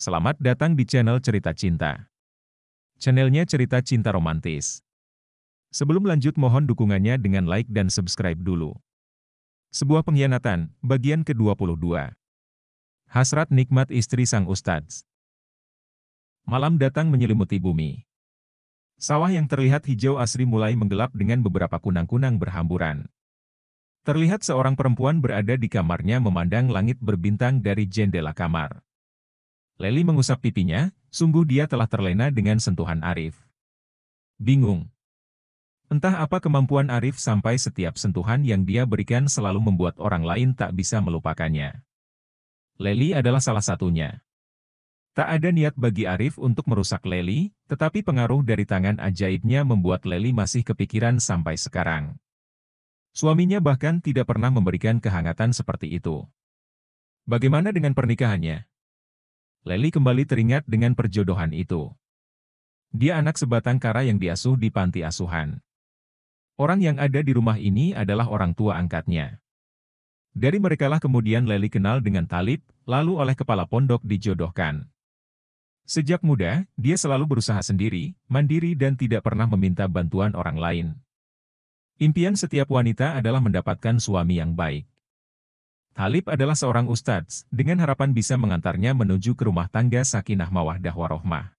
Selamat datang di channel Cerita Cinta. Channelnya cerita cinta romantis. Sebelum lanjut mohon dukungannya dengan like dan subscribe dulu. Sebuah pengkhianatan, bagian ke-22. Hasrat nikmat istri sang ustadz. Malam datang menyelimuti bumi. Sawah yang terlihat hijau asri mulai menggelap dengan beberapa kunang-kunang berhamburan. Terlihat seorang perempuan berada di kamarnya memandang langit berbintang dari jendela kamar. Leli mengusap pipinya, sungguh dia telah terlena dengan sentuhan Arif. Bingung. Entah apa kemampuan Arif sampai setiap sentuhan yang dia berikan selalu membuat orang lain tak bisa melupakannya. Leli adalah salah satunya. Tak ada niat bagi Arif untuk merusak Leli, tetapi pengaruh dari tangan ajaibnya membuat Leli masih kepikiran sampai sekarang. Suaminya bahkan tidak pernah memberikan kehangatan seperti itu. Bagaimana dengan pernikahannya? Leli kembali teringat dengan perjodohan itu. Dia anak sebatang kara yang diasuh di panti asuhan. Orang yang ada di rumah ini adalah orang tua angkatnya. Dari merekalah kemudian Leli kenal dengan Thalib, lalu oleh kepala pondok dijodohkan. Sejak muda, dia selalu berusaha sendiri, mandiri dan tidak pernah meminta bantuan orang lain. Impian setiap wanita adalah mendapatkan suami yang baik. Thalib adalah seorang ustadz, dengan harapan bisa mengantarnya menuju ke rumah tangga sakinah mawaddah warohmah.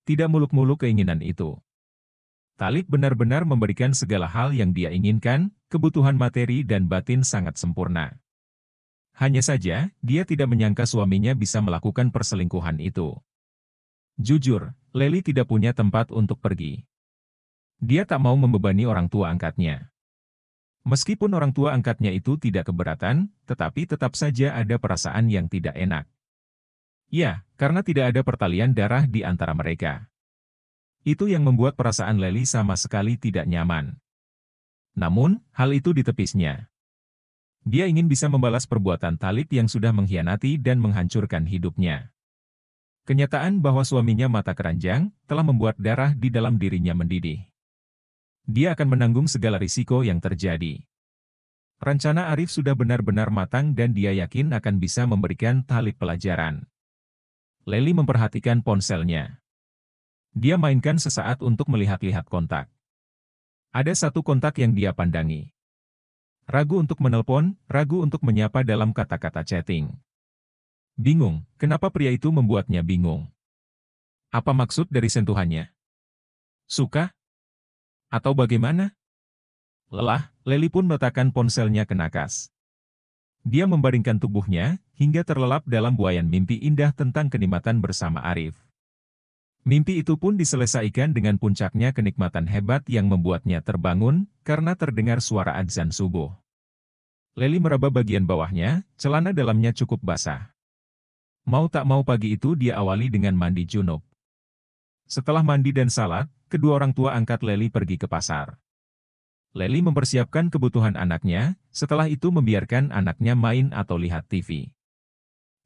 Tidak muluk-muluk keinginan itu. Thalib benar-benar memberikan segala hal yang dia inginkan, kebutuhan materi dan batin sangat sempurna. Hanya saja, dia tidak menyangka suaminya bisa melakukan perselingkuhan itu. Jujur, Leli tidak punya tempat untuk pergi. Dia tak mau membebani orang tua angkatnya. Meskipun orang tua angkatnya itu tidak keberatan, tetapi tetap saja ada perasaan yang tidak enak. Ya, karena tidak ada pertalian darah di antara mereka. Itu yang membuat perasaan Leli sama sekali tidak nyaman. Namun, hal itu ditepisnya. Dia ingin bisa membalas perbuatan Thalib yang sudah mengkhianati dan menghancurkan hidupnya. Kenyataan bahwa suaminya mata keranjang, telah membuat darah di dalam dirinya mendidih. Dia akan menanggung segala risiko yang terjadi. Rencana Arif sudah benar-benar matang dan dia yakin akan bisa memberikan Thalib pelajaran. Leli memperhatikan ponselnya. Dia mainkan sesaat untuk melihat-lihat kontak. Ada satu kontak yang dia pandangi. Ragu untuk menelpon, ragu untuk menyapa dalam kata-kata chatting. Bingung, kenapa pria itu membuatnya bingung? Apa maksud dari sentuhannya? Suka? Atau bagaimana? Lelah, Leli pun meletakkan ponselnya ke nakas. Dia membaringkan tubuhnya, hingga terlelap dalam buayan mimpi indah tentang kenikmatan bersama Arif. Mimpi itu pun diselesaikan dengan puncaknya kenikmatan hebat yang membuatnya terbangun, karena terdengar suara adzan subuh. Leli meraba bagian bawahnya, celana dalamnya cukup basah. Mau tak mau pagi itu dia awali dengan mandi junub. Setelah mandi dan salat, kedua orang tua angkat Leli pergi ke pasar. Leli mempersiapkan kebutuhan anaknya, setelah itu membiarkan anaknya main atau lihat TV.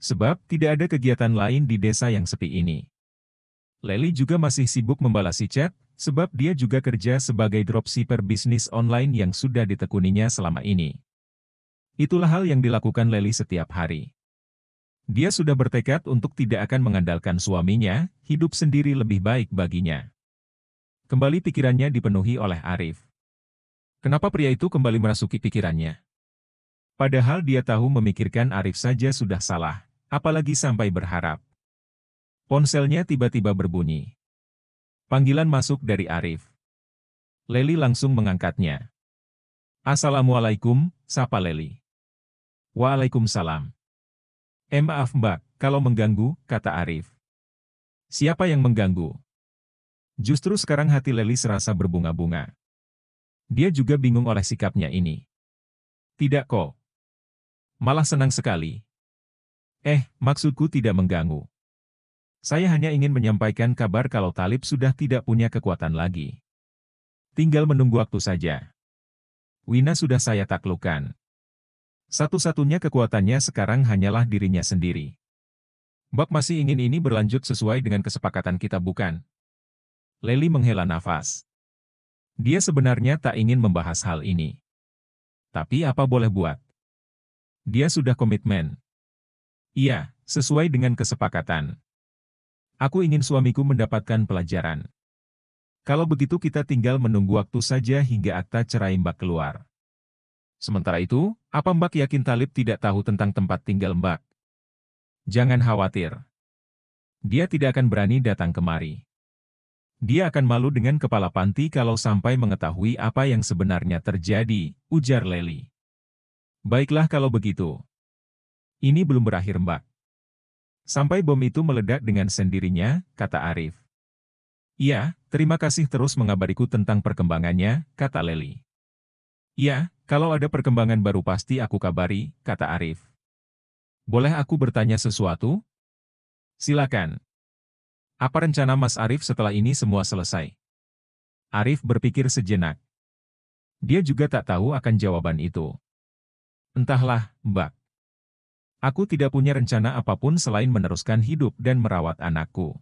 Sebab tidak ada kegiatan lain di desa yang sepi ini. Leli juga masih sibuk membalasi chat, sebab dia juga kerja sebagai dropshipper bisnis online yang sudah ditekuninya selama ini. Itulah hal yang dilakukan Leli setiap hari. Dia sudah bertekad untuk tidak akan mengandalkan suaminya, hidup sendiri lebih baik baginya. Kembali pikirannya dipenuhi oleh Arif. Kenapa pria itu kembali merasuki pikirannya? Padahal dia tahu memikirkan Arif saja sudah salah, apalagi sampai berharap. Ponselnya tiba-tiba berbunyi. Panggilan masuk dari Arif. Leli langsung mengangkatnya. Assalamualaikum, sapa Leli. Waalaikumsalam. Maaf mbak, kalau mengganggu, kata Arif. Siapa yang mengganggu? Justru sekarang hati Leli serasa berbunga-bunga. Dia juga bingung oleh sikapnya ini. Tidak kok. Malah senang sekali. Maksudku tidak mengganggu. Saya hanya ingin menyampaikan kabar kalau Thalib sudah tidak punya kekuatan lagi. Tinggal menunggu waktu saja. Wina sudah saya taklukkan. Satu-satunya kekuatannya sekarang hanyalah dirinya sendiri. Mbak masih ingin ini berlanjut sesuai dengan kesepakatan kita bukan? Leli menghela nafas. Dia sebenarnya tak ingin membahas hal ini. Tapi apa boleh buat? Dia sudah komitmen. Iya, sesuai dengan kesepakatan. Aku ingin suamiku mendapatkan pelajaran. Kalau begitu kita tinggal menunggu waktu saja hingga akta cerai Mbak keluar. Sementara itu, apa Mbak yakin Talib tidak tahu tentang tempat tinggal Mbak? Jangan khawatir. Dia tidak akan berani datang kemari. Dia akan malu dengan kepala panti kalau sampai mengetahui apa yang sebenarnya terjadi, ujar Leli. Baiklah kalau begitu. Ini belum berakhir Mbak. Sampai bom itu meledak dengan sendirinya, kata Arif. Iya, terima kasih terus mengabariku tentang perkembangannya, kata Leli. Iya, kalau ada perkembangan baru pasti aku kabari, kata Arif. Boleh aku bertanya sesuatu? Silakan. Apa rencana Mas Arif setelah ini semua selesai? Arif berpikir sejenak. Dia juga tak tahu akan jawaban itu. Entahlah, Mbak. Aku tidak punya rencana apapun selain meneruskan hidup dan merawat anakku.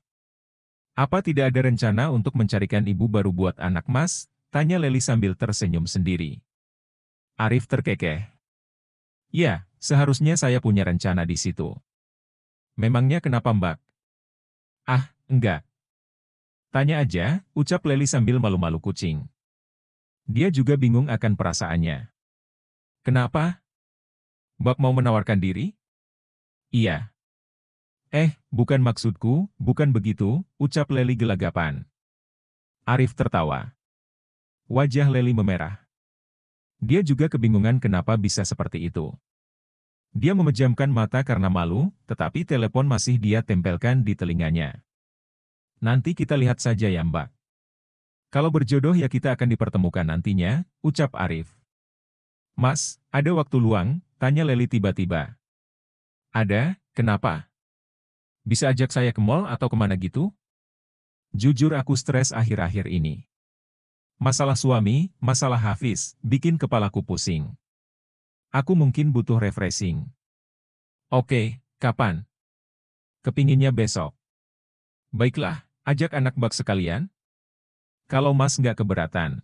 Apa tidak ada rencana untuk mencarikan ibu baru buat anak Mas? Tanya Leli sambil tersenyum sendiri. Arif terkekeh. Ya, seharusnya saya punya rencana di situ. Memangnya kenapa Mbak? Ah, enggak. Tanya aja, ucap Leli sambil malu-malu kucing. Dia juga bingung akan perasaannya. Kenapa? Mbak mau menawarkan diri? Iya. Bukan maksudku, bukan begitu, ucap Leli gelagapan. Arif tertawa. Wajah Leli memerah. Dia juga kebingungan kenapa bisa seperti itu. Dia memejamkan mata karena malu, tetapi telepon masih dia tempelkan di telinganya. Nanti kita lihat saja ya Mbak. Kalau berjodoh ya kita akan dipertemukan nantinya, ucap Arif. Mas, ada waktu luang? Tanya Leli tiba-tiba. Ada, kenapa? Bisa ajak saya ke mall atau kemana gitu? Jujur aku stres akhir-akhir ini. Masalah suami, masalah Hafiz, bikin kepalaku pusing. Aku mungkin butuh refreshing. Oke, kapan? Kepinginnya besok. Baiklah, ajak anak bak sekalian. Kalau Mas nggak keberatan.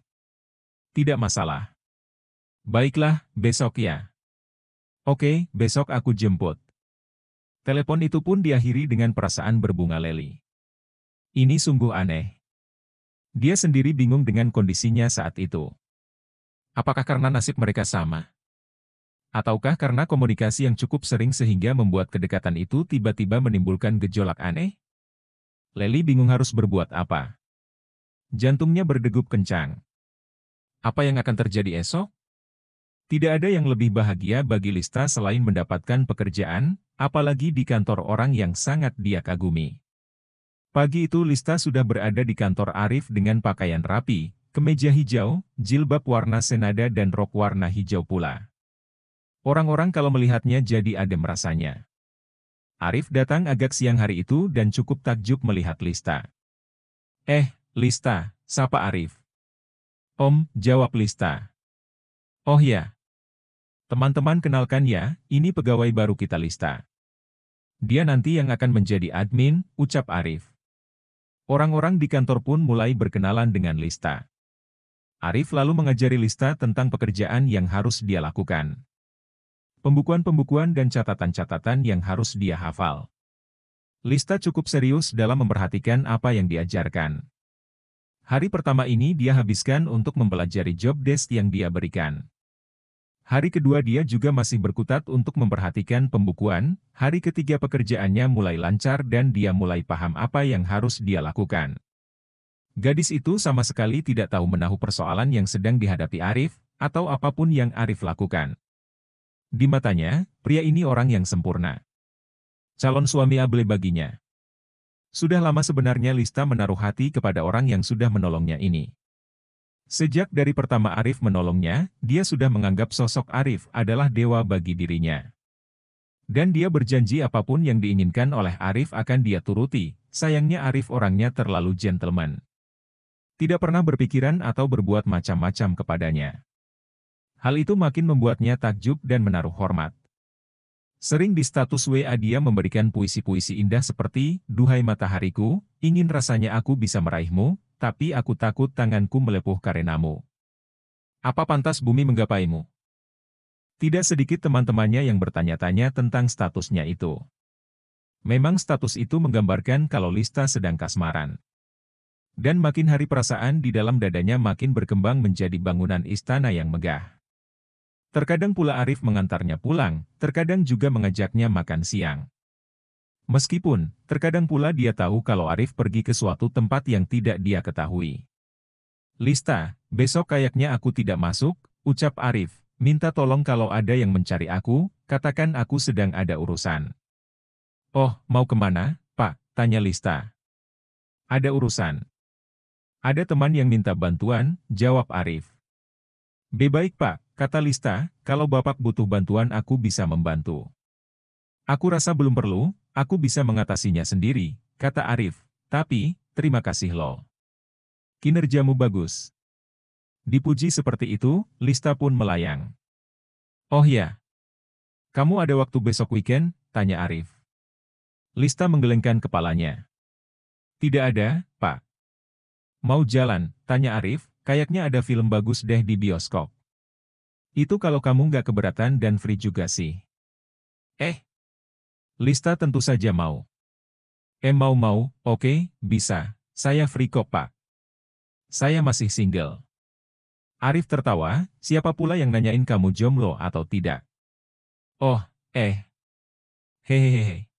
Tidak masalah. Baiklah, besok ya. Oke, besok aku jemput. Telepon itu pun diakhiri dengan perasaan berbunga Leli. Ini sungguh aneh. Dia sendiri bingung dengan kondisinya saat itu. Apakah karena nasib mereka sama? Ataukah karena komunikasi yang cukup sering sehingga membuat kedekatan itu tiba-tiba menimbulkan gejolak aneh? Leli bingung harus berbuat apa. Jantungnya berdegup kencang. Apa yang akan terjadi esok? Tidak ada yang lebih bahagia bagi Lista selain mendapatkan pekerjaan, apalagi di kantor orang yang sangat dia kagumi. Pagi itu Lista sudah berada di kantor Arif dengan pakaian rapi, kemeja hijau, jilbab warna senada dan rok warna hijau pula. Orang-orang kalau melihatnya jadi adem rasanya. Arif datang agak siang hari itu dan cukup takjub melihat Lista. Lista, sapa Arif. Om, jawab Lista. Oh ya. Teman-teman kenalkan ya, ini pegawai baru kita Lista. Dia nanti yang akan menjadi admin, ucap Arif. Orang-orang di kantor pun mulai berkenalan dengan Lista. Arif lalu mengajari Lista tentang pekerjaan yang harus dia lakukan. Pembukuan-pembukuan dan catatan-catatan yang harus dia hafal. Lista cukup serius dalam memperhatikan apa yang diajarkan. Hari pertama ini dia habiskan untuk mempelajari job desk yang dia berikan. Hari kedua dia juga masih berkutat untuk memperhatikan pembukuan, hari ketiga pekerjaannya mulai lancar dan dia mulai paham apa yang harus dia lakukan. Gadis itu sama sekali tidak tahu menahu persoalan yang sedang dihadapi Arif, atau apapun yang Arif lakukan. Di matanya, pria ini orang yang sempurna. Calon suami abli baginya. Sudah lama sebenarnya Lista menaruh hati kepada orang yang sudah menolongnya ini. Sejak dari pertama Arif menolongnya, dia sudah menganggap sosok Arif adalah dewa bagi dirinya. Dan dia berjanji apapun yang diinginkan oleh Arif akan dia turuti, sayangnya Arif orangnya terlalu gentleman. Tidak pernah berpikiran atau berbuat macam-macam kepadanya. Hal itu makin membuatnya takjub dan menaruh hormat. Sering di status WA dia memberikan puisi-puisi indah seperti, "Duhai matahariku, ingin rasanya aku bisa meraihmu, tapi aku takut tanganku melepuh karenamu. Apa pantas bumi menggapaimu?" Tidak sedikit teman-temannya yang bertanya-tanya tentang statusnya itu. Memang status itu menggambarkan kalau Lista sedang kasmaran. Dan makin hari perasaan di dalam dadanya makin berkembang menjadi bangunan istana yang megah. Terkadang pula Arif mengantarnya pulang, terkadang juga mengajaknya makan siang. Meskipun, terkadang pula dia tahu kalau Arif pergi ke suatu tempat yang tidak dia ketahui. Lista, besok kayaknya aku tidak masuk, ucap Arif. Minta tolong kalau ada yang mencari aku, katakan aku sedang ada urusan. Oh, mau kemana, Pak? Tanya Lista. Ada urusan. Ada teman yang minta bantuan, jawab Arif. Baik Pak, kata Lista, kalau Bapak butuh bantuan aku bisa membantu. Aku rasa belum perlu, aku bisa mengatasinya sendiri, kata Arif. Tapi, terima kasih loh. Kinerjamu bagus. Dipuji seperti itu, Lista pun melayang. Oh ya, kamu ada waktu besok weekend? Tanya Arif. Lista menggelengkan kepalanya. Tidak ada, Pak. Mau jalan? Tanya Arif, kayaknya ada film bagus deh di bioskop. Itu kalau kamu nggak keberatan dan free juga sih. Lista tentu saja mau. Mau, oke, bisa. Saya free kok, Pak. Saya masih single. Arif tertawa, siapa pula yang nanyain kamu jomblo atau tidak? Oh, hehehe.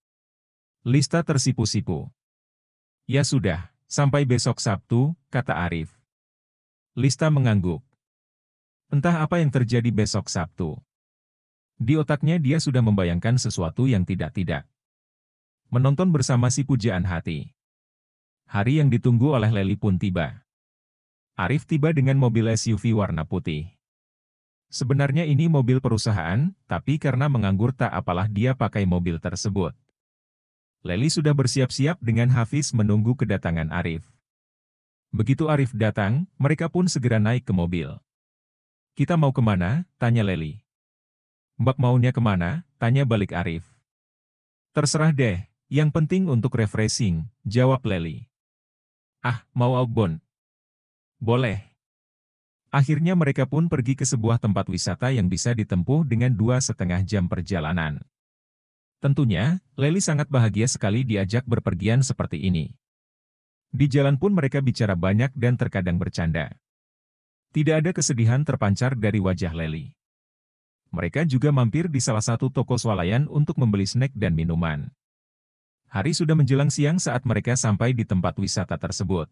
Lista tersipu-sipu. Ya sudah, sampai besok Sabtu, kata Arif. Lista mengangguk. Entah apa yang terjadi besok Sabtu. Di otaknya dia sudah membayangkan sesuatu yang tidak-tidak. Menonton bersama si pujaan hati. Hari yang ditunggu oleh Leli pun tiba. Arif tiba dengan mobil SUV warna putih. Sebenarnya ini mobil perusahaan, tapi karena menganggur tak apalah dia pakai mobil tersebut. Leli sudah bersiap-siap dengan Hafiz menunggu kedatangan Arif. Begitu Arif datang, mereka pun segera naik ke mobil. Kita mau kemana? Tanya Leli. Mbak maunya kemana? Tanya balik Arif. Terserah deh, yang penting untuk refreshing, jawab Leli. Ah, mau outbound? Boleh. Akhirnya mereka pun pergi ke sebuah tempat wisata yang bisa ditempuh dengan 2,5 jam perjalanan. Tentunya, Leli sangat bahagia sekali diajak berpergian seperti ini. Di jalan pun mereka bicara banyak dan terkadang bercanda. Tidak ada kesedihan terpancar dari wajah Leli. Mereka juga mampir di salah satu toko swalayan untuk membeli snack dan minuman. Hari sudah menjelang siang saat mereka sampai di tempat wisata tersebut.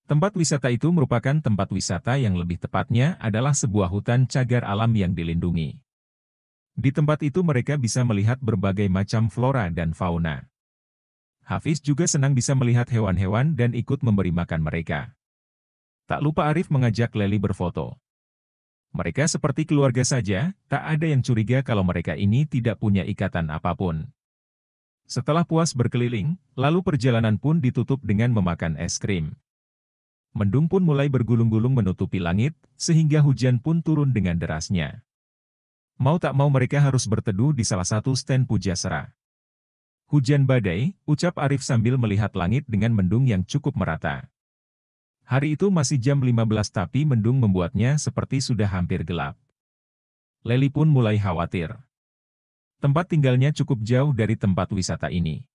Tempat wisata itu merupakan tempat wisata yang lebih tepatnya adalah sebuah hutan cagar alam yang dilindungi. Di tempat itu mereka bisa melihat berbagai macam flora dan fauna. Hafiz juga senang bisa melihat hewan-hewan dan ikut memberi makan mereka. Tak lupa Arif mengajak Leli berfoto. Mereka seperti keluarga saja, tak ada yang curiga kalau mereka ini tidak punya ikatan apapun. Setelah puas berkeliling, lalu perjalanan pun ditutup dengan memakan es krim. Mendung pun mulai bergulung-gulung menutupi langit, sehingga hujan pun turun dengan derasnya. Mau tak mau mereka harus berteduh di salah satu stand pujasera. Hujan badai, ucap Arif sambil melihat langit dengan mendung yang cukup merata. Hari itu masih jam 15 tapi mendung membuatnya seperti sudah hampir gelap. Leli pun mulai khawatir. Tempat tinggalnya cukup jauh dari tempat wisata ini.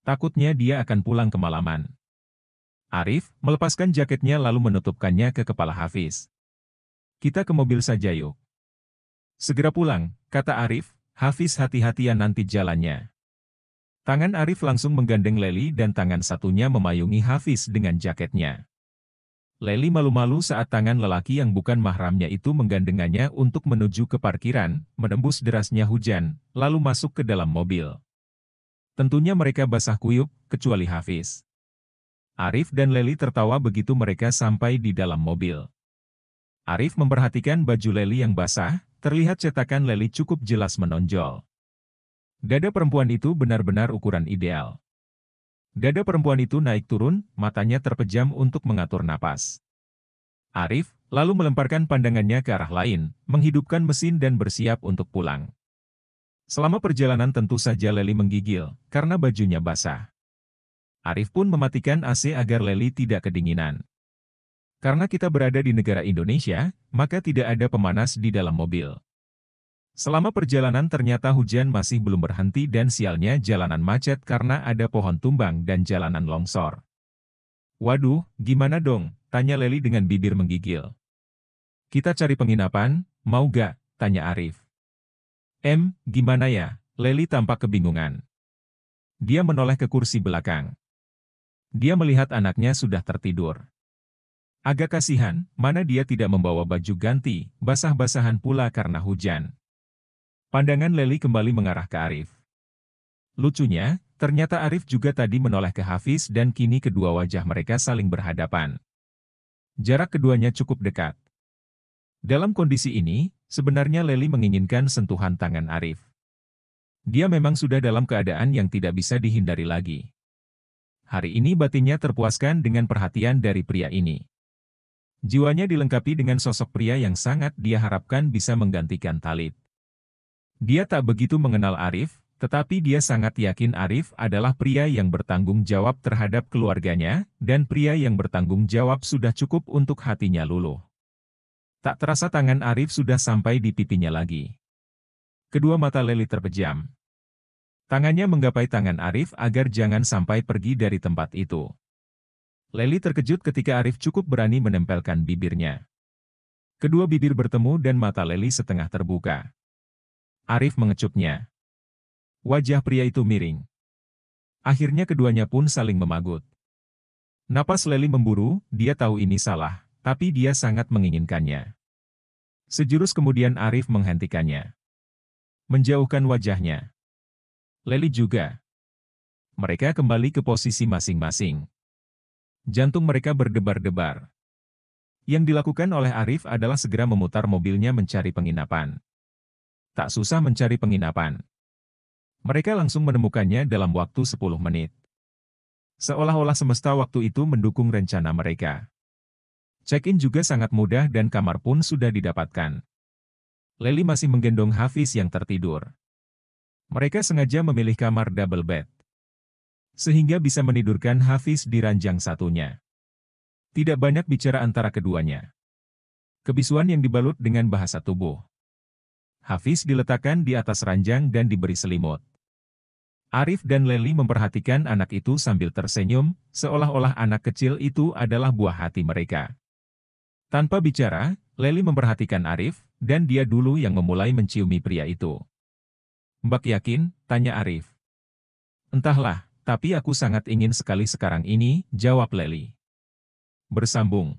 Takutnya dia akan pulang kemalaman. Arif melepaskan jaketnya lalu menutupkannya ke kepala Hafiz. Kita ke mobil saja yuk. Segera pulang, kata Arif, Hafiz hati-hatian nanti jalannya. Tangan Arif langsung menggandeng Leli dan tangan satunya memayungi Hafiz dengan jaketnya. Leli malu-malu saat tangan lelaki yang bukan mahramnya itu menggandengannya untuk menuju ke parkiran, menembus derasnya hujan, lalu masuk ke dalam mobil. Tentunya mereka basah kuyup, kecuali Hafiz. Arif dan Leli tertawa begitu mereka sampai di dalam mobil. Arif memperhatikan baju Leli yang basah, terlihat cetakan Leli cukup jelas menonjol. Dada perempuan itu benar-benar ukuran ideal. Dada perempuan itu naik turun, matanya terpejam untuk mengatur napas. Arif lalu melemparkan pandangannya ke arah lain, menghidupkan mesin dan bersiap untuk pulang. Selama perjalanan tentu saja Leli menggigil, karena bajunya basah. Arif pun mematikan AC agar Leli tidak kedinginan. Karena kita berada di negara Indonesia, maka tidak ada pemanas di dalam mobil. Selama perjalanan ternyata hujan masih belum berhenti dan sialnya jalanan macet karena ada pohon tumbang dan jalanan longsor. Waduh, gimana dong? Tanya Leli dengan bibir menggigil. Kita cari penginapan, mau gak? Tanya Arif. Gimana ya? Leli tampak kebingungan. Dia menoleh ke kursi belakang. Dia melihat anaknya sudah tertidur. Agak kasihan, mana dia tidak membawa baju ganti, basah-basahan pula karena hujan. Pandangan Leli kembali mengarah ke Arif. Lucunya, ternyata Arif juga tadi menoleh ke Hafiz dan kini kedua wajah mereka saling berhadapan. Jarak keduanya cukup dekat. Dalam kondisi ini, sebenarnya Leli menginginkan sentuhan tangan Arif. Dia memang sudah dalam keadaan yang tidak bisa dihindari lagi. Hari ini batinnya terpuaskan dengan perhatian dari pria ini. Jiwanya dilengkapi dengan sosok pria yang sangat dia harapkan bisa menggantikan Talib. Dia tak begitu mengenal Arif, tetapi dia sangat yakin Arif adalah pria yang bertanggung jawab terhadap keluarganya, dan pria yang bertanggung jawab sudah cukup untuk hatinya luluh. Tak terasa tangan Arif sudah sampai di pipinya lagi. Kedua mata Leli terpejam. Tangannya menggapai tangan Arif agar jangan sampai pergi dari tempat itu. Leli terkejut ketika Arif cukup berani menempelkan bibirnya. Kedua bibir bertemu dan mata Leli setengah terbuka. Arif mengecupnya. Wajah pria itu miring. Akhirnya keduanya pun saling memagut. Napas Leli memburu, dia tahu ini salah, tapi dia sangat menginginkannya. Sejurus kemudian Arif menghentikannya. Menjauhkan wajahnya. Leli juga. Mereka kembali ke posisi masing-masing. Jantung mereka berdebar-debar. Yang dilakukan oleh Arif adalah segera memutar mobilnya mencari penginapan. Tak susah mencari penginapan. Mereka langsung menemukannya dalam waktu 10 menit. Seolah-olah semesta waktu itu mendukung rencana mereka. Check-in juga sangat mudah dan kamar pun sudah didapatkan. Leli masih menggendong Hafiz yang tertidur. Mereka sengaja memilih kamar double bed. Sehingga bisa menidurkan Hafiz di ranjang satunya. Tidak banyak bicara antara keduanya. Kebisuan yang dibalut dengan bahasa tubuh. Hafiz diletakkan di atas ranjang dan diberi selimut. Arif dan Leli memperhatikan anak itu sambil tersenyum, seolah-olah anak kecil itu adalah buah hati mereka. Tanpa bicara, Leli memperhatikan Arif, dan dia dulu yang memulai menciumi pria itu. Mbak yakin? Tanya Arif. Entahlah, tapi aku sangat ingin sekali sekarang ini, jawab Leli. Bersambung.